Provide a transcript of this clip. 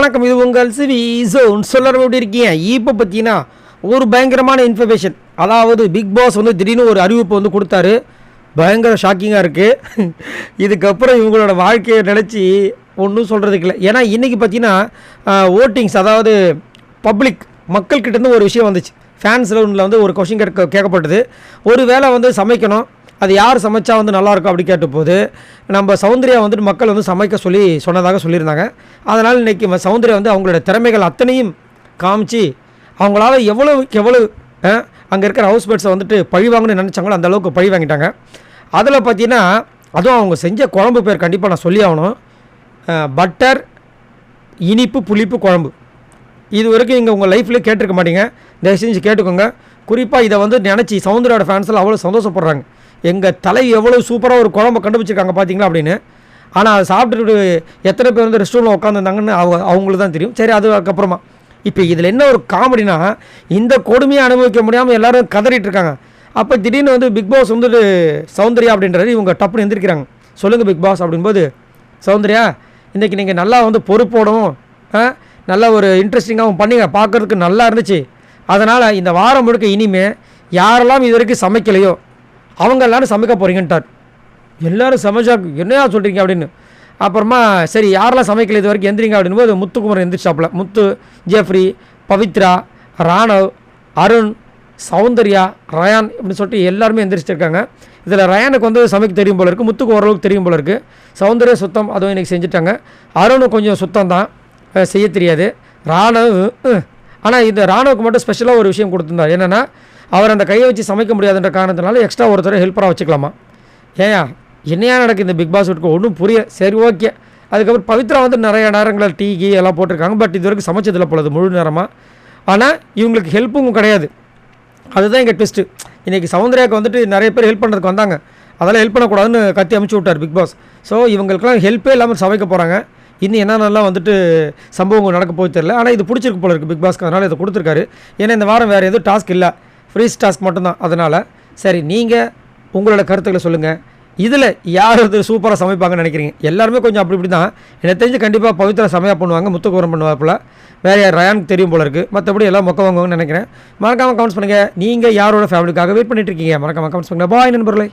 வணக்கம். இது உங்கள் சிவி ஜோன் சொல்லற எப்படி இருக்கீங்க? இப்போ பார்த்தீங்கன்னா ஒரு பயங்கரமான இன்ஃபர்மேஷன். அதாவது பிக் பாஸ் வந்து திடீர்னு ஒரு அறிவிப்பு வந்து கொடுத்தாரு. பயங்கர ஷாக்கிங்காக இருக்குது. இதுக்கப்புறம் இவங்களோட வாழ்க்கையை நினச்சி ஒன்றும் சொல்கிறதுக்கு இல்லை. ஏன்னா இன்றைக்கி பார்த்தீங்கன்னா ஓட்டிங்ஸ், அதாவது பப்ளிக் மக்கள்கிட்டேருந்து ஒரு விஷயம் வந்துச்சு. ஃபேன்ஸ் ரவுண்டில் வந்து ஒரு கொஷின் கேட்கப்பட்டது. ஒரு வேளை வந்து சமைக்கணும், அது யார் சமைச்சா வந்து நல்லாயிருக்கும் அப்படி கேட்டபோது நம்ம சௌந்தர்யா வந்துட்டு மக்கள் வந்து சமைக்க சொன்னதாக சொல்லியிருந்தாங்க. அதனால் இன்றைக்கி சௌந்தர்யா வந்து அவங்களோட திறமைகள் அத்தனையும் காமிச்சு அவங்களால எவ்வளோ அங்கே இருக்கிற ஹவுஸ் மேட்ஸை வந்துட்டு பழி வாங்கணும்னு நினச்சாங்களோ அந்த அளவுக்கு பழி வாங்கிட்டாங்க. அதில் பார்த்தீங்கன்னா அதுவும் அவங்க செஞ்ச குழம்பு பேர் கண்டிப்பாக நான் சொல்லி ஆகணும். பட்டர் இனிப்பு புளிப்பு குழம்பு. இது வரைக்கும் நீங்கள் உங்கள் லைஃப்லேயே கேட்டிருக்க மாட்டீங்க. தயவு செஞ்சு கேட்டுக்கோங்க. குறிப்பாக இதை வந்து நினச்சி சௌந்தர்யோட ஃபேன்ஸில் அவ்வளோ சந்தோஷப்படுறாங்க. எங்கள் தலை எவ்வளோ சூப்பராக ஒரு குழம்பு கண்டுபிடிச்சிருக்காங்க பார்த்தீங்களா அப்படின்னு. ஆனால் அதை சாப்பிட்டுட்டு எத்தனை பேர் வந்து ரெஸ்ட் ரூமில் உட்காந்துருந்தாங்கன்னு அவங்களுக்கு தான் தெரியும். சரி, அதுக்கப்புறமா இப்போ இதில் என்ன ஒரு காமெடினா, இந்த கொடுமையை அனுபவிக்க முடியாமல் எல்லோரும் கதறிட்டு இருக்காங்க. அப்போ திடீர்னு வந்து பிக் பாஸ் வந்துட்டு சௌந்தர்யா அப்படின்றாரு. இவங்க டப்புன்னு எந்திரிக்கிறாங்க. சொல்லுங்கள் பிக் பாஸ் அப்படின்போது, சௌந்தர்யா இன்றைக்கி நீங்கள் நல்லா வந்து பொறுப்போடும் நல்லா ஒரு இன்ட்ரெஸ்டிங்காகவும் பண்ணிங்க, பார்க்குறதுக்கு நல்லா இருந்துச்சு. அதனால் இந்த வாரம் முழுக்க இனிமேல் யாரெல்லாம் இது வரைக்கும் சமைக்கலையோ அவங்க எல்லோரும் சமைக்க போகிறீங்கன்ட்டார். எல்லோரும் சமைச்சா என்னையா சொல்கிறீங்க அப்படின்னு. அப்புறமா சரி யாரெல்லாம் சமைக்கல இது வரைக்கும் எந்திரிங்க அப்படின்போது முத்துக்குமரன் எந்திரிச்சாப்பில். முத்து, ஜெஃப்ரி, பவித்ரா, ராணவ், அருண், சௌந்தர்யா, ரயான் அப்படின்னு சொல்லிட்டு எல்லாருமே எந்திரிச்சிருக்காங்க. இதில் ரயானுக்கு வந்து சமைக்க தெரியும் போல இருக்குது, முத்துக்கு ஓரளவுக்கு தெரியும் போல இருக்குது. சௌந்தர்யா சுத்தம், அதுவும் இன்றைக்கி செஞ்சுட்டாங்க. அருணும் கொஞ்சம் சுத்தம் தான், செய்ய தெரியாது. ராணவ் ஆனால் இந்த ராணுவுக்கு மட்டும் ஸ்பெஷலாக ஒரு விஷயம் கொடுத்துருந்தார். என்னென்னா அவர் அந்த கையை வச்சு சமைக்க முடியாதுன்ற காரணத்தினால எக்ஸ்ட்ரா ஒருத்தரை ஹெல்ப்பராக வச்சுக்கலாமா. ஏயா என்னையா நடக்குது இந்த பிக் பாஸ் வீட்டுக்கு ஒன்றும் புரிய. சரி, ஓகே. அதுக்கப்புறம் பவித்ரா வந்து நிறைய நேரங்களில் டீ கீ எல்லாம் போட்டிருக்காங்க. பட் இது வரைக்கும் சமைச்சதில்லை பொழுது முழு நேரமாக. ஆனால் இவங்களுக்கு ஹெல்ப்பும் கிடையாது. அதுதான் எங்கள் ட்விஸ்ட்டு. இன்றைக்கி சௌந்தர்யாவுக்கு வந்துட்டு நிறைய பேர் ஹெல்ப் பண்ணுறதுக்கு வந்தாங்க. அதெல்லாம் ஹெல்ப் பண்ணக்கூடாதுன்னு கத்தி அமுச்சு விட்டார் பிக் பாஸ். ஸோ இவங்களுக்குலாம் ஹெல்ப்பே இல்லாமல் சமைக்க போகிறாங்க. இன்னும் என்னென்னலாம் வந்துட்டு சம்பவங்கள் நடக்க போய் தெரியல. ஆனால் இது பிடிச்சிருக்கு போல இருக்குது பிக் பாஸ்க்கு. அதனால் இதை கொடுத்துருக்காரு. ஏன்னா இந்த வாரம் வேறு எதுவும் டாஸ்க் இல்லை, ஃப்ரீஸ் டாஸ்க் மட்டும்தான். அதனால் சரி, நீங்கள் உங்களோட கருத்துக்களை சொல்லுங்கள். இதில் யார் சூப்பராக சமைப்பாங்கன்னு நினைக்கிறீங்க? எல்லாருமே கொஞ்சம் அப்படி இப்படி தான். எனக்கு தெரிஞ்சு கண்டிப்பாக பவித்ரா சமையாக பண்ணுவாங்க, முத்துக்குமரன் பண்ணுவாப்பில், வேறு யார் ரயானுக்கு தெரியும் போல இருக்குது. மற்றபடி எல்லாம் மொக்க வாங்குவாங்கன்னு நினைக்கிறேன். மறக்காமல் கமெண்ட்ஸ் பண்ணுங்கள். நீங்கள் யாரோட ஃபேமிலிக்காக வெயிட் பண்ணிட்டு இருக்கீங்க? மறக்காமல் கமெண்ட்ஸ் பண்ணுங்கள். பாய் நண்பர்களே.